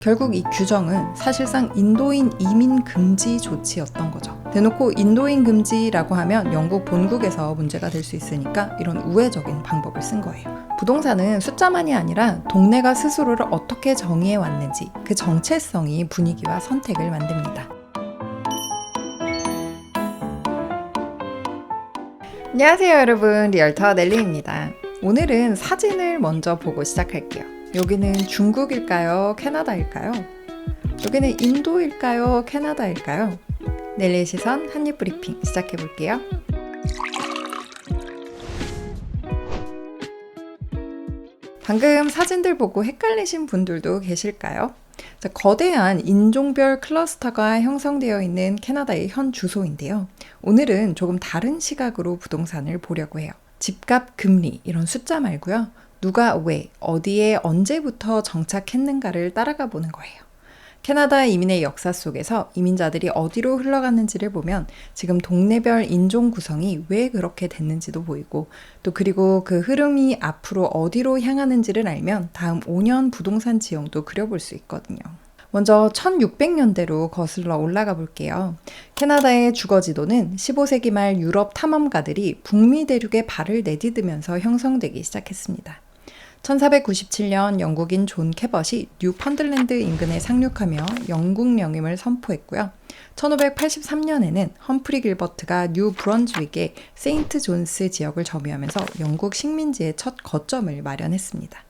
결국 이 규정은 사실상 인도인 이민 금지 조치였던 거죠. 대놓고 인도인 금지라고 하면 영국 본국에서 문제가 될 수 있으니까 이런 우회적인 방법을 쓴 거예요. 부동산은 숫자만이 아니라 동네가 스스로를 어떻게 정의해 왔는지 그 정체성이 분위기와 선택을 만듭니다. 안녕하세요 여러분, 리얼터 넬리입니다. 오늘은 사진을 먼저 보고 시작할게요. 여기는 중국일까요? 캐나다일까요? 여기는 인도일까요? 캐나다일까요? 넬리의 시선 한입 브리핑 시작해볼게요. 방금 사진들 보고 헷갈리신 분들도 계실까요? 거대한 인종별 클러스터가 형성되어 있는 캐나다의 현 주소인데요. 오늘은 조금 다른 시각으로 부동산을 보려고 해요. 집값, 금리 이런 숫자 말고요. 누가 왜, 어디에, 언제부터 정착했는가를 따라가 보는 거예요. 캐나다 이민의 역사 속에서 이민자들이 어디로 흘러갔는지를 보면 지금 동네별 인종 구성이 왜 그렇게 됐는지도 보이고 또 그리고 그 흐름이 앞으로 어디로 향하는지를 알면 다음 5년 부동산 지형도 그려볼 수 있거든요. 먼저 1600년대로 거슬러 올라가 볼게요. 캐나다의 주거지도는 15세기 말 유럽 탐험가들이 북미 대륙에 발을 내디디면서 형성되기 시작했습니다. 1497년 영국인 존 캐벗이 뉴펀들랜드 인근에 상륙하며 영국 영임을 선포했고요. 1583년에는 험프리 길버트가 뉴 브런즈윅의 세인트 존스 지역을 점유하면서 영국 식민지의 첫 거점을 마련했습니다.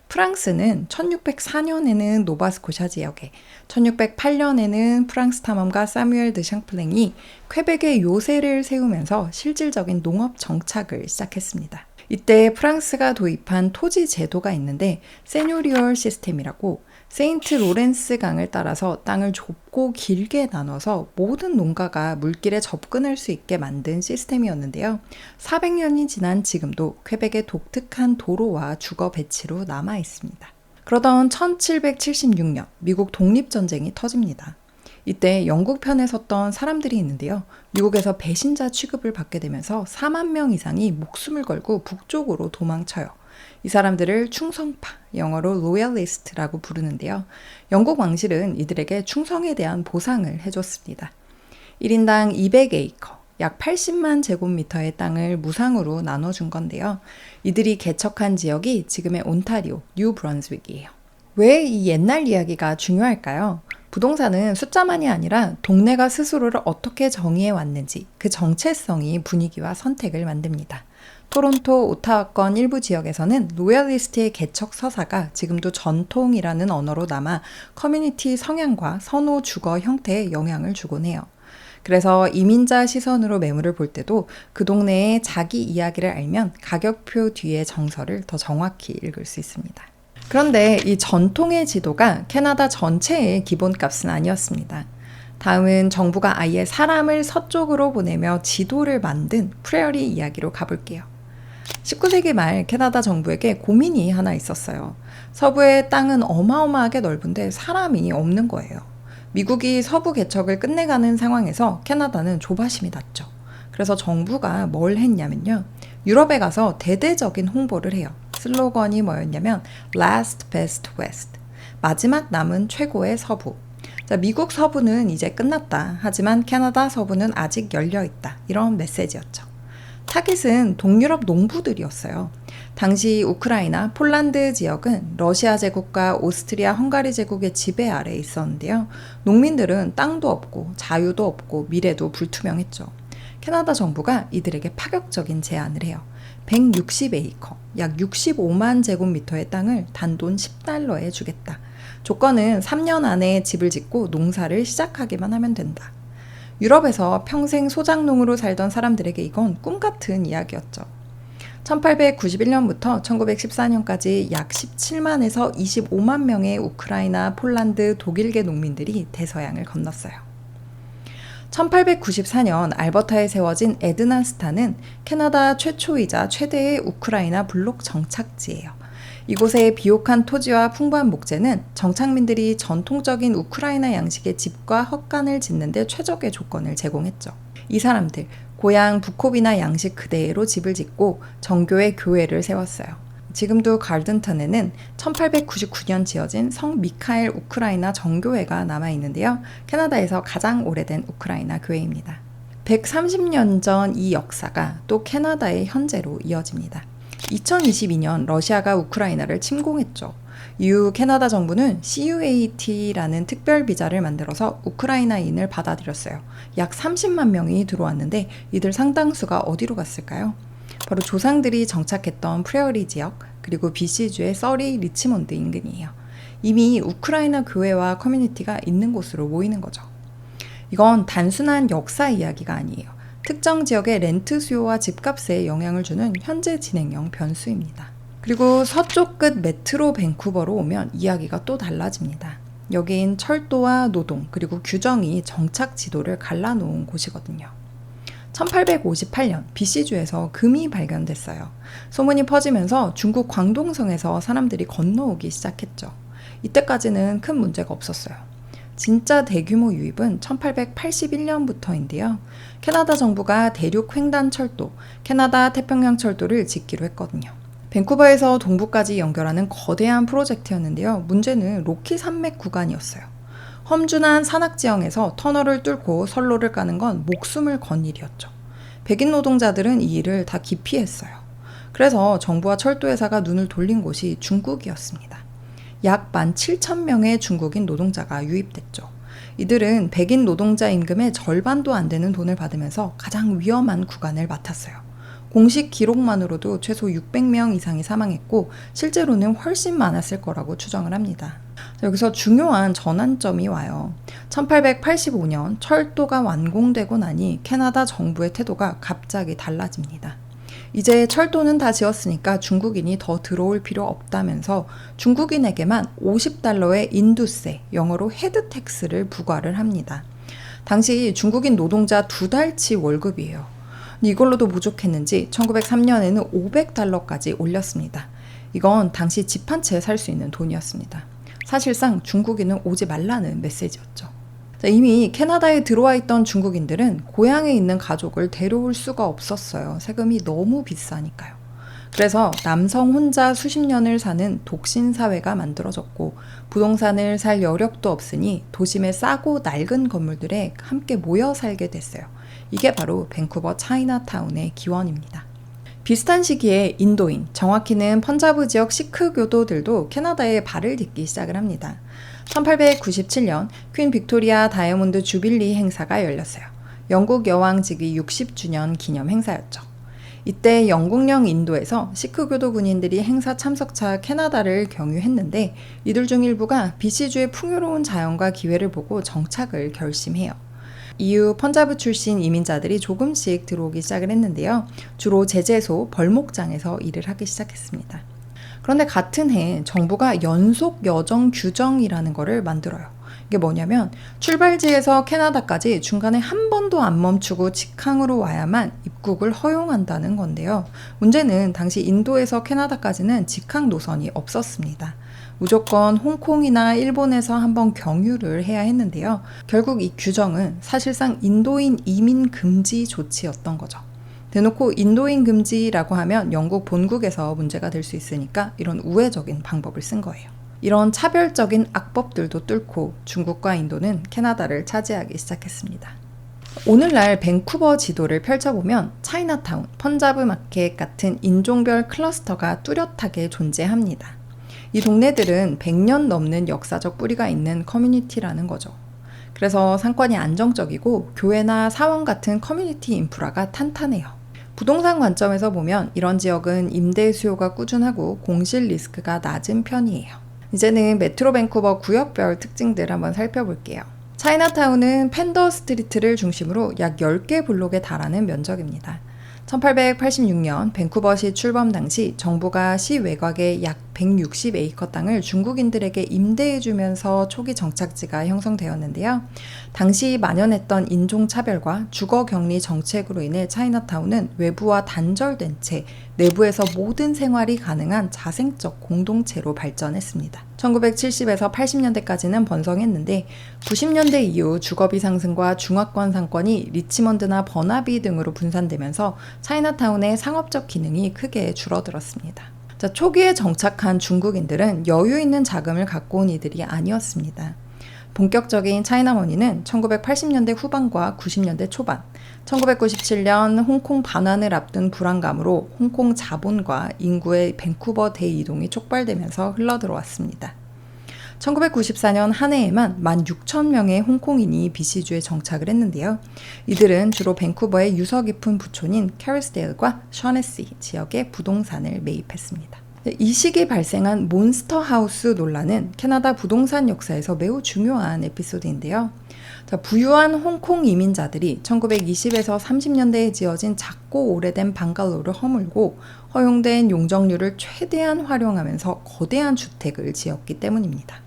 프랑스는 1604년에는 노바스코샤 지역에, 1608년에는 프랑스 탐험가 사뮤엘 드 샹플랭이 퀘벡의 요새를 세우면서 실질적인 농업 정착을 시작했습니다. 이때 프랑스가 도입한 토지 제도가 있는데 세뇨리얼 시스템이라고 세인트 로렌스 강을 따라서 땅을 좁고 길게 나눠서 모든 농가가 물길에 접근할 수 있게 만든 시스템이었는데요. 400년이 지난 지금도 퀘벡의 독특한 도로와 주거 배치로 남아 있습니다. 그러던 1776년 미국 독립전쟁이 터집니다. 이때 영국 편에 섰던 사람들이 있는데요. 미국에서 배신자 취급을 받게 되면서 4만 명 이상이 목숨을 걸고 북쪽으로 도망쳐요. 이 사람들을 충성파, 영어로 로얄리스트라고 부르는데요. 영국 왕실은 이들에게 충성에 대한 보상을 해줬습니다. 1인당 200에이커, 약 80만 제곱미터의 땅을 무상으로 나눠준 건데요. 이들이 개척한 지역이 지금의 온타리오, 뉴 브런즈윅이에요. 왜 이 옛날 이야기가 중요할까요? 부동산은 숫자만이 아니라 동네가 스스로를 어떻게 정의해 왔는지 그 정체성이 분위기와 선택을 만듭니다. 토론토, 오타와권 일부 지역에서는 로얄리스트의 개척 서사가 지금도 전통이라는 언어로 남아 커뮤니티 성향과 선호 주거 형태에 영향을 주곤 해요. 그래서 이민자 시선으로 매물을 볼 때도 그 동네의 자기 이야기를 알면 가격표 뒤의 정서를 더 정확히 읽을 수 있습니다. 그런데 이 전통의 지도가 캐나다 전체의 기본값은 아니었습니다. 다음은 정부가 아예 사람을 서쪽으로 보내며 지도를 만든 프레어리 이야기로 가볼게요. 19세기 말 캐나다 정부에게 고민이 하나 있었어요. 서부의 땅은 어마어마하게 넓은데 사람이 없는 거예요. 미국이 서부 개척을 끝내가는 상황에서 캐나다는 조바심이 났죠. 그래서 정부가 뭘 했냐면요. 유럽에 가서 대대적인 홍보를 해요. 슬로건이 뭐였냐면 Last Best West, 마지막 남은 최고의 서부. 미국 서부는 이제 끝났다. 하지만 캐나다 서부는 아직 열려있다. 이런 메시지였죠. 타깃은 동유럽 농부들이었어요. 당시 우크라이나, 폴란드 지역은 러시아 제국과 오스트리아, 헝가리 제국의 지배 아래에 있었는데요. 농민들은 땅도 없고 자유도 없고 미래도 불투명했죠. 캐나다 정부가 이들에게 파격적인 제안을 해요. 160에이커, 약 65만 제곱미터의 땅을 단돈 10달러에 주겠다. 조건은 3년 안에 집을 짓고 농사를 시작하기만 하면 된다. 유럽에서 평생 소작농으로 살던 사람들에게 이건 꿈같은 이야기였죠. 1891년부터 1914년까지 약 17만에서 25만 명의 우크라이나, 폴란드, 독일계 농민들이 대서양을 건넜어요. 1894년 알버타에 세워진 에드나스타는 캐나다 최초이자 최대의 우크라이나 블록 정착지예요. 이곳의 비옥한 토지와 풍부한 목재는 정착민들이 전통적인 우크라이나 양식의 집과 헛간을 짓는 데 최적의 조건을 제공했죠. 이 사람들, 고향 부코비나 양식 그대로 집을 짓고 정교의 교회를 세웠어요. 지금도 갈든턴에는 1899년 지어진 성 미카엘 우크라이나 정교회가 남아있는데요. 캐나다에서 가장 오래된 우크라이나 교회입니다. 130년 전 이 역사가 또 캐나다의 현재로 이어집니다. 2022년 러시아가 우크라이나를 침공했죠. 이후 캐나다 정부는 CUAT라는 특별 비자를 만들어서 우크라이나인을 받아들였어요. 약 30만 명이 들어왔는데 이들 상당수가 어디로 갔을까요? 바로 조상들이 정착했던 프레어리 지역, 그리고 BC주의 서리 리치몬드 인근이에요. 이미 우크라이나 교회와 커뮤니티가 있는 곳으로 모이는 거죠. 이건 단순한 역사 이야기가 아니에요. 특정 지역의 렌트 수요와 집값에 영향을 주는 현재 진행형 변수입니다. 그리고 서쪽 끝 메트로 밴쿠버로 오면 이야기가 또 달라집니다. 여긴 철도와 노동, 그리고 규정이 정착 지도를 갈라놓은 곳이거든요. 1858년 BC주에서 금이 발견됐어요. 소문이 퍼지면서 중국 광동성에서 사람들이 건너오기 시작했죠. 이때까지는 큰 문제가 없었어요. 진짜 대규모 유입은 1881년부터인데요. 캐나다 정부가 대륙 횡단 철도, 캐나다 태평양 철도를 짓기로 했거든요. 밴쿠버에서 동부까지 연결하는 거대한 프로젝트였는데요. 문제는 로키 산맥 구간이었어요. 험준한 산악지형에서 터널을 뚫고 선로를 까는 건 목숨을 건 일이었죠. 백인 노동자들은 이 일을 다 기피했어요. 그래서 정부와 철도회사가 눈을 돌린 곳이 중국이었습니다. 약 17,000명의 중국인 노동자가 유입됐죠. 이들은 백인 노동자 임금의 절반도 안 되는 돈을 받으면서 가장 위험한 구간을 맡았어요. 공식 기록만으로도 최소 600명 이상이 사망했고 실제로는 훨씬 많았을 거라고 추정을 합니다. 여기서 중요한 전환점이 와요. 1885년 철도가 완공되고 나니 캐나다 정부의 태도가 갑자기 달라집니다. 이제 철도는 다 지었으니까 중국인이 더 들어올 필요 없다면서 중국인에게만 $50의 인두세, 영어로 헤드택스를 부과를 합니다. 당시 중국인 노동자 2달치 월급이에요. 이걸로도 부족했는지 1903년에는 $500까지 올렸습니다. 이건 당시 집 한 채 살 수 있는 돈이었습니다. 사실상 중국인은 오지 말라는 메시지였죠. 이미 캐나다에 들어와 있던 중국인들은 고향에 있는 가족을 데려올 수가 없었어요. 세금이 너무 비싸니까요. 그래서 남성 혼자 수십 년을 사는 독신 사회가 만들어졌고 부동산을 살 여력도 없으니 도심의 싸고 낡은 건물들에 함께 모여 살게 됐어요. 이게 바로 밴쿠버 차이나타운의 기원입니다. 비슷한 시기에 인도인, 정확히는 펀자브 지역 시크 교도들도 캐나다에 발을 딛기 시작을 합니다. 1897년 퀸 빅토리아 다이아몬드 주빌리 행사가 열렸어요. 영국 여왕직위 60주년 기념 행사였죠. 이때 영국령 인도에서 시크 교도 군인들이 행사 참석차 캐나다를 경유했는데 이들 중 일부가 BC주의 풍요로운 자연과 기회를 보고 정착을 결심해요. 이후 펀자브 출신 이민자들이 조금씩 들어오기 시작을 했는데요. 주로 제재소, 벌목장에서 일을 하기 시작했습니다. 그런데 같은 해 정부가 연속 여정 규정이라는 거를 만들어요. 이게 뭐냐면 출발지에서 캐나다까지 중간에 한 번도 안 멈추고 직항으로 와야만 입국을 허용한다는 건데요. 문제는 당시 인도에서 캐나다까지는 직항 노선이 없었습니다. 무조건 홍콩이나 일본에서 한번 경유를 해야 했는데요. 결국 이 규정은 사실상 인도인 이민 금지 조치였던 거죠. 대놓고 인도인 금지라고 하면 영국 본국에서 문제가 될 수 있으니까 이런 우회적인 방법을 쓴 거예요. 이런 차별적인 악법들도 뚫고 중국과 인도는 캐나다를 차지하기 시작했습니다. 오늘날 밴쿠버 지도를 펼쳐보면 차이나타운, 펀자브 마켓 같은 인종별 클러스터가 뚜렷하게 존재합니다. 이 동네들은 100년 넘는 역사적 뿌리가 있는 커뮤니티라는 거죠. 그래서 상권이 안정적이고 교회나 사원 같은 커뮤니티 인프라가 탄탄해요. 부동산 관점에서 보면 이런 지역은 임대 수요가 꾸준하고 공실 리스크가 낮은 편이에요. 이제는 메트로 밴쿠버 구역별 특징들 한번 살펴볼게요. 차이나타운은 팬더 스트리트를 중심으로 약 10개 블록에 달하는 면적입니다. 1886년 밴쿠버시 출범 당시 정부가 시 외곽의 약 160에이커 땅을 중국인들에게 임대해주면서 초기 정착지가 형성되었는데요. 당시 만연했던 인종차별과 주거격리 정책으로 인해 차이나타운은 외부와 단절된 채 내부에서 모든 생활이 가능한 자생적 공동체로 발전했습니다. 1970에서 80년대까지는 번성했는데 90년대 이후 주거비 상승과 중화권 상권이 리치먼드나 버나비 등으로 분산되면서 차이나타운의 상업적 기능이 크게 줄어들었습니다. 자, 초기에 정착한 중국인들은 여유 있는 자금을 갖고 온 이들이 아니었습니다. 본격적인 차이나머니는 1980년대 후반과 90년대 초반, 1997년 홍콩 반환을 앞둔 불안감으로 홍콩 자본과 인구의 밴쿠버 대이동이 촉발되면서 흘러들어왔습니다. 1994년 한 해에만 16,000명의 홍콩인이 BC주에 정착을 했는데요. 이들은 주로 밴쿠버의 유서 깊은 부촌인 캐리스데일과 셔네시 지역의 부동산을 매입했습니다. 이 시기 발생한 몬스터 하우스 논란은 캐나다 부동산 역사에서 매우 중요한 에피소드인데요. 부유한 홍콩 이민자들이 1920에서 30년대에 지어진 작고 오래된 방갈로를 허물고 허용된 용적률을 최대한 활용하면서 거대한 주택을 지었기 때문입니다.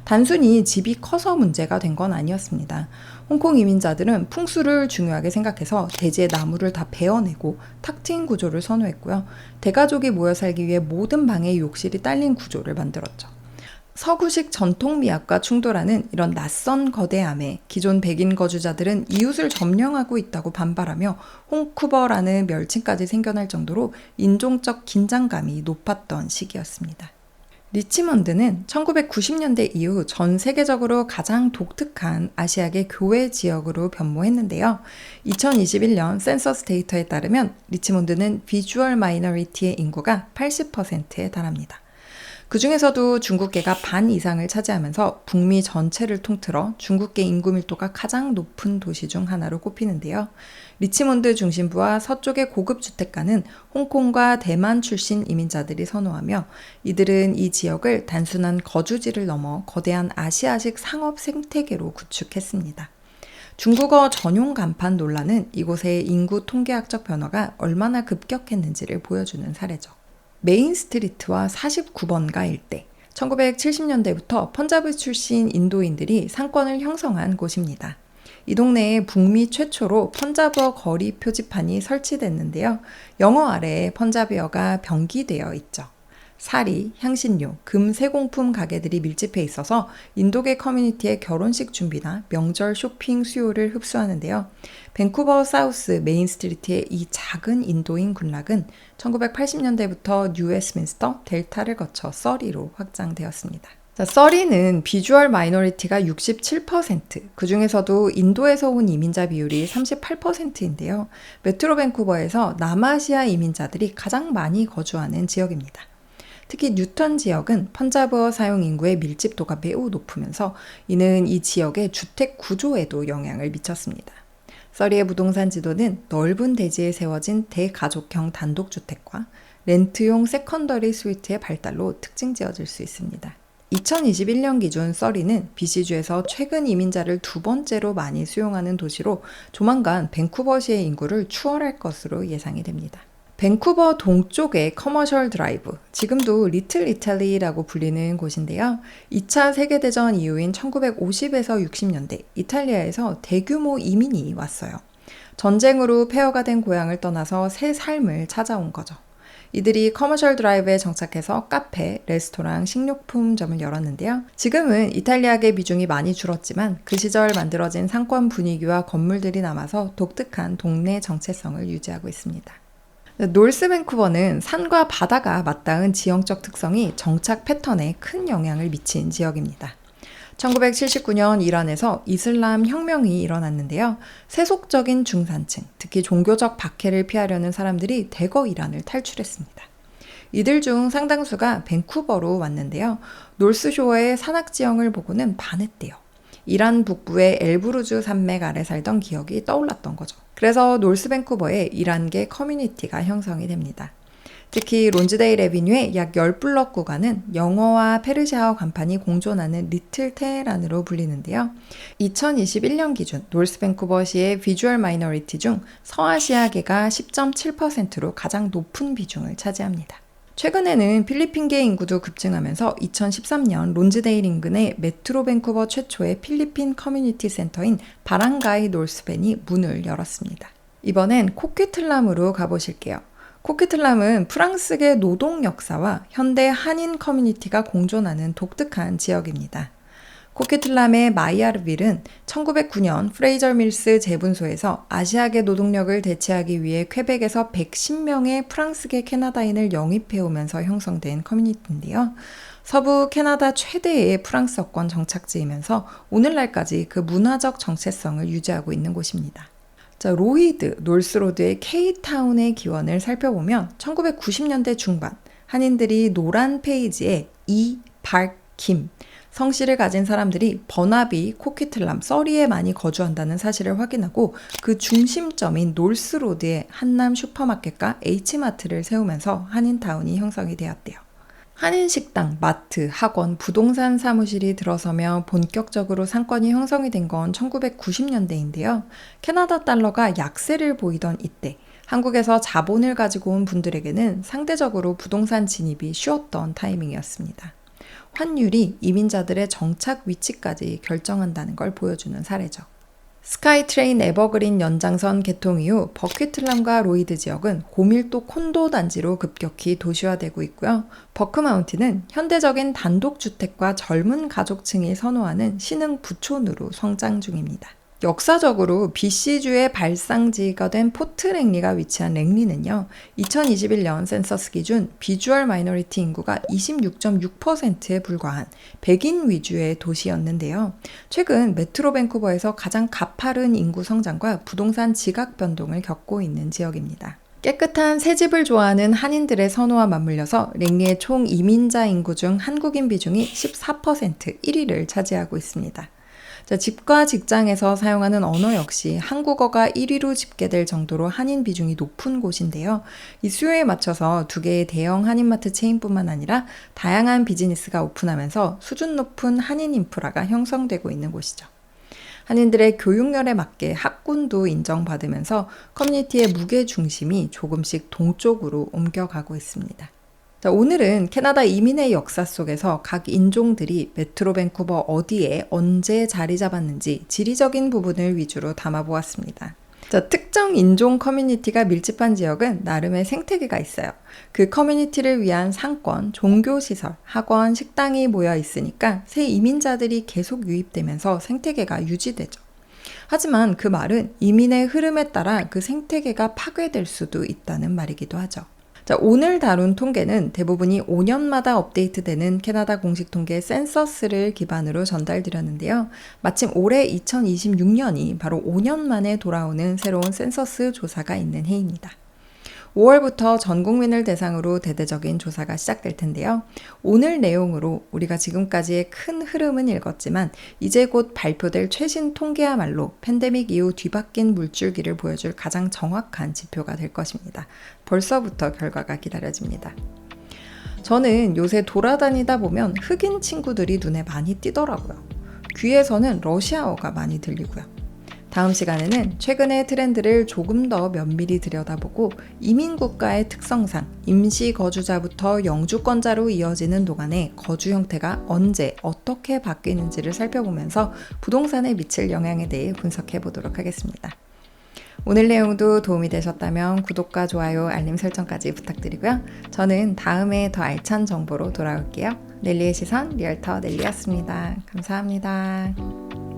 단순히 집이 커서 문제가 된 건 아니었습니다. 홍콩 이민자들은 풍수를 중요하게 생각해서 대지의 나무를 다 베어내고 탁 트인 구조를 선호했고요. 대가족이 모여 살기 위해 모든 방에 욕실이 딸린 구조를 만들었죠. 서구식 전통 미학과 충돌하는 이런 낯선 거대함에 기존 백인 거주자들은 이웃을 점령하고 있다고 반발하며 홍쿠버라는 멸칭까지 생겨날 정도로 인종적 긴장감이 높았던 시기였습니다. 리치먼드는 1990년대 이후 전 세계적으로 가장 독특한 아시아계 교외 지역으로 변모했는데요. 2021년 센서스 데이터에 따르면 리치먼드는 비주얼 마이너리티의 인구가 80%에 달합니다. 그 중에서도 중국계가 반 이상을 차지하면서 북미 전체를 통틀어 중국계 인구 밀도가 가장 높은 도시 중 하나로 꼽히는데요. 리치몬드 중심부와 서쪽의 고급 주택가는 홍콩과 대만 출신 이민자들이 선호하며 이들은 이 지역을 단순한 거주지를 넘어 거대한 아시아식 상업 생태계로 구축했습니다. 중국어 전용 간판 논란은 이곳의 인구 통계학적 변화가 얼마나 급격했는지를 보여주는 사례죠. 메인 스트리트와 49번가 일대, 1970년대부터 펀자브 출신 인도인들이 상권을 형성한 곳입니다. 이 동네에 북미 최초로 펀자브어 거리 표지판이 설치됐는데요. 영어 아래에 펀자비어가 병기되어 있죠. 사리, 향신료, 금 세공품 가게들이 밀집해 있어서 인도계 커뮤니티의 결혼식 준비나 명절 쇼핑 수요를 흡수하는데요. 밴쿠버 사우스 메인 스트리트의 이 작은 인도인 군락은 1980년대부터 뉴웨스민스터, 델타를 거쳐 서리로 확장되었습니다. 서리는 비주얼 마이너리티가 67%, 그 중에서도 인도에서 온 이민자 비율이 38%인데요. 메트로 밴쿠버에서 남아시아 이민자들이 가장 많이 거주하는 지역입니다. 특히 뉴턴 지역은 펀자브어 사용 인구의 밀집도가 매우 높으면서 이는 이 지역의 주택 구조에도 영향을 미쳤습니다. 서리의 부동산 지도는 넓은 대지에 세워진 대가족형 단독주택과 렌트용 세컨더리 스위트의 발달로 특징 지어질 수 있습니다. 2021년 기준 서리는 BC주에서 최근 이민자를 두 번째로 많이 수용하는 도시로 조만간 밴쿠버시의 인구를 추월할 것으로 예상이 됩니다. 밴쿠버 동쪽의 커머셜 드라이브, 지금도 리틀 이탈리라고 불리는 곳인데요. 2차 세계대전 이후인 1950에서 60년대 이탈리아에서 대규모 이민이 왔어요. 전쟁으로 폐허가 된 고향을 떠나서 새 삶을 찾아온 거죠. 이들이 커머셜 드라이브에 정착해서 카페, 레스토랑, 식료품점을 열었는데요. 지금은 이탈리아계 비중이 많이 줄었지만 그 시절 만들어진 상권 분위기와 건물들이 남아서 독특한 동네 정체성을 유지하고 있습니다. 노스 밴쿠버는 산과 바다가 맞닿은 지형적 특성이 정착 패턴에 큰 영향을 미친 지역입니다. 1979년 이란에서 이슬람 혁명이 일어났는데요. 세속적인 중산층, 특히 종교적 박해를 피하려는 사람들이 대거 이란을 탈출했습니다. 이들 중 상당수가 밴쿠버로 왔는데요. 노스쇼어의 산악지형을 보고는 반했대요. 이란 북부의 엘브루즈 산맥 아래 살던 기억이 떠올랐던 거죠. 그래서 노스 밴쿠버에 이란계 커뮤니티가 형성이 됩니다. 특히 론즈데일 애비뉴의 약 10블럭 구간은 영어와 페르시아어 간판이 공존하는 리틀 테헤란으로 불리는데요. 2021년 기준 노스 밴쿠버시의 비주얼 마이너리티 중 서아시아계가 10.7%로 가장 높은 비중을 차지합니다. 최근에는 필리핀계 인구도 급증하면서 2013년 론즈데일 인근의 메트로 밴쿠버 최초의 필리핀 커뮤니티 센터인 바랑가이 노스밴이 문을 열었습니다. 이번엔 코퀴틀람으로 가보실게요. 코퀴틀람은 프랑스계 노동 역사와 현대 한인 커뮤니티가 공존하는 독특한 지역입니다. 코키틀람의 마이야르빌은 1909년 프레이저 밀스 재분소에서 아시아계 노동력을 대체하기 위해 퀘벡에서 110명의 프랑스계 캐나다인을 영입해오면서 형성된 커뮤니티인데요. 서부 캐나다 최대의 프랑스어권 정착지이면서 오늘날까지 그 문화적 정체성을 유지하고 있는 곳입니다. 자, 로이드, 놀스로드의 K타운의 기원을 살펴보면 1990년대 중반 한인들이 노란 페이지에 이발김 성씨를 가진 사람들이 버나비, 코키틀람, 서리에 많이 거주한다는 사실을 확인하고 그 중심점인 놀스로드에 한남 슈퍼마켓과 H마트를 세우면서 한인타운이 형성이 되었대요. 한인식당, 마트, 학원, 부동산 사무실이 들어서며 본격적으로 상권이 형성이 된 건 1990년대인데요. 캐나다 달러가 약세를 보이던 이때 한국에서 자본을 가지고 온 분들에게는 상대적으로 부동산 진입이 쉬웠던 타이밍이었습니다. 환율이 이민자들의 정착 위치까지 결정한다는 걸 보여주는 사례죠. 스카이트레인 에버그린 연장선 개통 이후 버퀴틀람과 로이드 지역은 고밀도 콘도 단지로 급격히 도시화되고 있고요. 버크마운틴은 현대적인 단독주택과 젊은 가족층이 선호하는 신흥 부촌으로 성장 중입니다. 역사적으로 BC주의 발상지가 된 포트 랭리가 위치한 랭리는요. 2021년 센서스 기준 비주얼 마이너리티 인구가 26.6%에 불과한 백인 위주의 도시였는데요. 최근 메트로 밴쿠버에서 가장 가파른 인구 성장과 부동산 지각 변동을 겪고 있는 지역입니다. 깨끗한 새집을 좋아하는 한인들의 선호와 맞물려서 랭리의 총 이민자 인구 중 한국인 비중이 14% 1위를 차지하고 있습니다. 자, 집과 직장에서 사용하는 언어 역시 한국어가 1위로 집계될 정도로 한인 비중이 높은 곳인데요. 이 수요에 맞춰서 두 개의 대형 한인마트 체인뿐만 아니라 다양한 비즈니스가 오픈하면서 수준 높은 한인 인프라가 형성되고 있는 곳이죠. 한인들의 교육열에 맞게 학군도 인정받으면서 커뮤니티의 무게 중심이 조금씩 동쪽으로 옮겨가고 있습니다. 자, 오늘은 캐나다 이민의 역사 속에서 각 인종들이 메트로 밴쿠버 어디에 언제 자리 잡았는지 지리적인 부분을 위주로 담아보았습니다. 자, 특정 인종 커뮤니티가 밀집한 지역은 나름의 생태계가 있어요. 그 커뮤니티를 위한 상권, 종교시설, 학원, 식당이 모여 있으니까 새 이민자들이 계속 유입되면서 생태계가 유지되죠. 하지만 그 말은 이민의 흐름에 따라 그 생태계가 파괴될 수도 있다는 말이기도 하죠. 자, 오늘 다룬 통계는 대부분이 5년마다 업데이트되는 캐나다 공식 통계 센서스를 기반으로 전달드렸는데요. 마침 올해 2026년이 바로 5년 만에 돌아오는 새로운 센서스 조사가 있는 해입니다. 5월부터 전 국민을 대상으로 대대적인 조사가 시작될 텐데요. 오늘 내용으로 우리가 지금까지의 큰 흐름은 읽었지만 이제 곧 발표될 최신 통계야말로 팬데믹 이후 뒤바뀐 물줄기를 보여줄 가장 정확한 지표가 될 것입니다. 벌써부터 결과가 기다려집니다. 저는 요새 돌아다니다 보면 흑인 친구들이 눈에 많이 띄더라고요. 귀에서는 러시아어가 많이 들리고요. 다음 시간에는 최근의 트렌드를 조금 더 면밀히 들여다보고 이민국가의 특성상 임시거주자부터 영주권자로 이어지는 동안에 거주 형태가 언제 어떻게 바뀌는지를 살펴보면서 부동산에 미칠 영향에 대해 분석해 보도록 하겠습니다. 오늘 내용도 도움이 되셨다면 구독과 좋아요, 알림 설정까지 부탁드리고요. 저는 다음에 더 알찬 정보로 돌아올게요. 넬리의 시선 리얼터 넬리였습니다. 감사합니다.